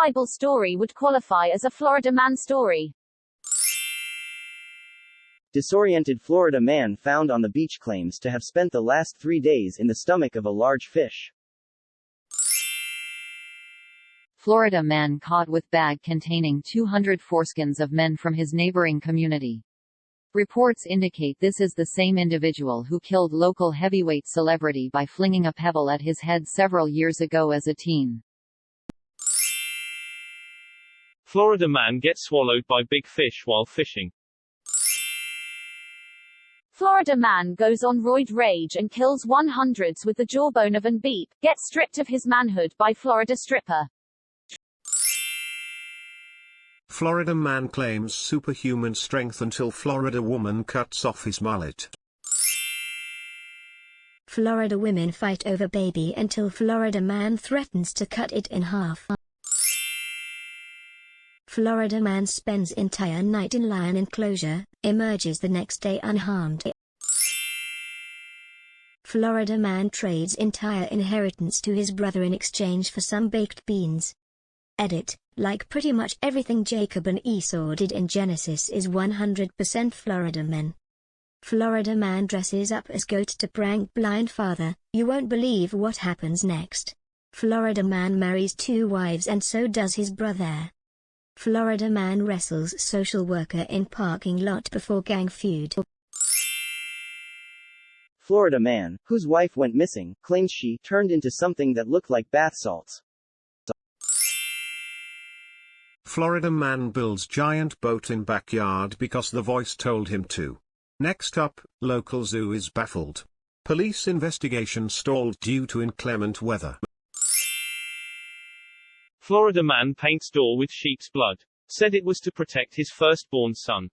Bible story would qualify as a Florida man story? Disoriented Florida man found on the beach claims to have spent the last 3 days in the stomach of a large fish. Florida man caught with bag containing 200 foreskins of men from his neighboring community. Reports indicate this is the same individual who killed local heavyweight celebrity by flinging a pebble at his head several years ago as a teen. Florida man gets swallowed by big fish while fishing. Florida man goes on roid rage and kills 100s with the jawbone of an beep, gets stripped of his manhood by Florida stripper. Florida man claims superhuman strength until Florida woman cuts off his mullet. Florida women fight over baby until Florida man threatens to cut it in half. Florida man spends entire night in lion enclosure, emerges the next day unharmed. Florida man trades entire inheritance to his brother in exchange for some baked beans. Edit, like pretty much everything Jacob and Esau did in Genesis is 100% Florida men. Florida man dresses up as goat to prank blind father. You won't believe what happens next. Florida man marries 2 wives and so does his brother. Florida man wrestles social worker in parking lot before gang feud. Florida man, whose wife went missing, claims she turned into something that looked like bath salts. Florida man builds giant boat in backyard because the voice told him to. Next up, local zoo is baffled. Police investigation stalled due to inclement weather. Florida man paints door with sheep's blood. Said it was to protect his firstborn son.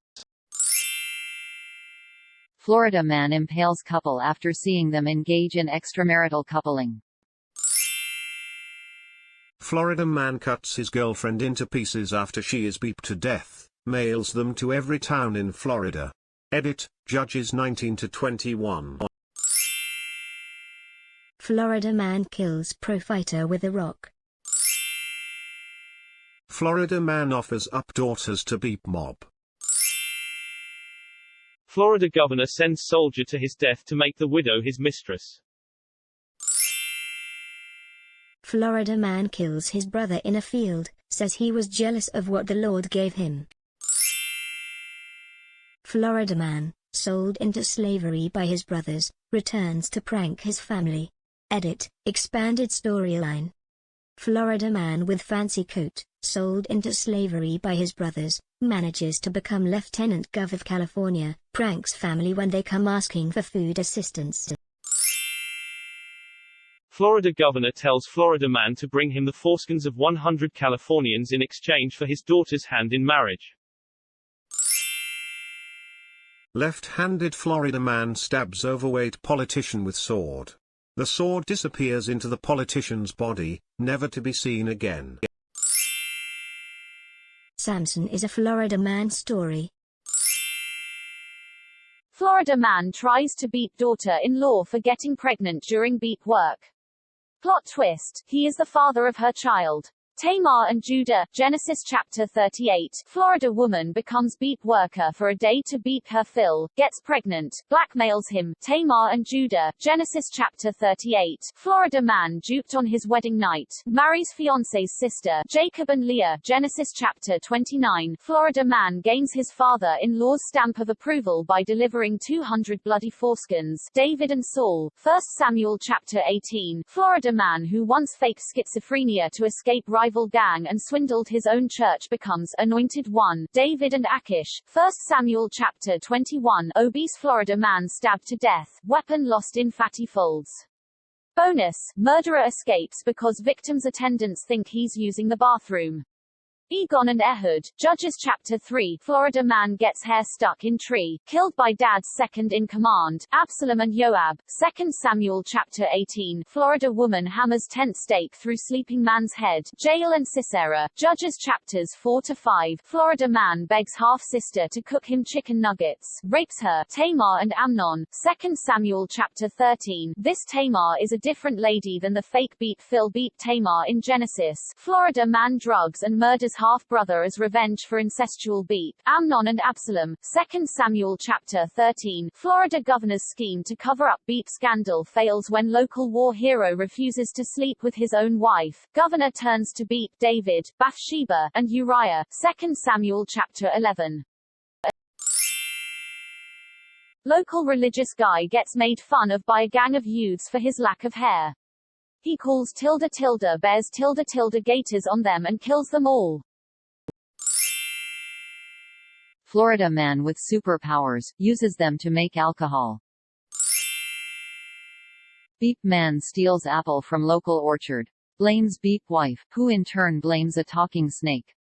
Florida man impales couple after seeing them engage in extramarital coupling. Florida man cuts his girlfriend into pieces after she is beeped to death, mails them to every town in Florida. Edit, Judges 19-21. Florida man kills pro fighter with a rock. Florida man offers up daughters to beep mob. Florida governor sends soldier to his death to make the widow his mistress. Florida man kills his brother in a field, says he was jealous of what the Lord gave him. Florida man, sold into slavery by his brothers, returns to prank his family. Edit, expanded storyline. Florida man with fancy coat, sold into slavery by his brothers, manages to become Lieutenant Gov of California, pranks family when they come asking for food assistance. Florida governor tells Florida man to bring him the foreskins of 100 Californians in exchange for his daughter's hand in marriage. Left-handed Florida man stabs overweight politician with sword. The sword disappears into the politician's body, never to be seen again. Samson is a Florida man story. Florida man tries to beat daughter-in-law for getting pregnant during beep work. Plot twist, he is the father of her child. Tamar and Judah, Genesis chapter 38. Florida woman becomes beep worker for a day to beep her fill, gets pregnant, blackmails him. Tamar and Judah, Genesis chapter 38. Florida man duped on his wedding night, marries fiance's sister. Jacob and Leah, Genesis chapter 29. Florida man gains his father-in-law's stamp of approval by delivering 200 bloody foreskins. David and Saul, 1 Samuel chapter 18. Florida man who once faked schizophrenia to escape rival gang and swindled his own church becomes anointed one. David and Achish, 1 Samuel chapter 21. Obese Florida man stabbed to death, weapon lost in fatty folds. Bonus, murderer escapes because victim's attendants think he's using the bathroom. Egon and Ehud, Judges Chapter 3, Florida man gets hair stuck in tree, killed by dad's second-in-command, Absalom and Joab, 2 Samuel Chapter 18, Florida woman hammers tent stake through sleeping man's head, Jael and Sisera, Judges Chapters 4-5, Florida man begs half-sister to cook him chicken nuggets, rapes her, Tamar and Amnon, 2 Samuel Chapter 13, this Tamar is a different lady than the fake Phil beat Tamar in Genesis, Florida man drugs and murders half-brother as revenge for incestual beef, Amnon and Absalom, 2 Samuel Chapter 13, Florida governor's scheme to cover up beef scandal fails when local war hero refuses to sleep with his own wife, governor turns to beat David, Bathsheba, and Uriah, 2 Samuel Chapter 11. Local religious guy gets made fun of by a gang of youths for his lack of hair. He calls bears gators on them and kills them all. Florida man with superpowers, uses them to make alcohol. Beep man steals apple from local orchard. Blames beep wife, who in turn blames a talking snake.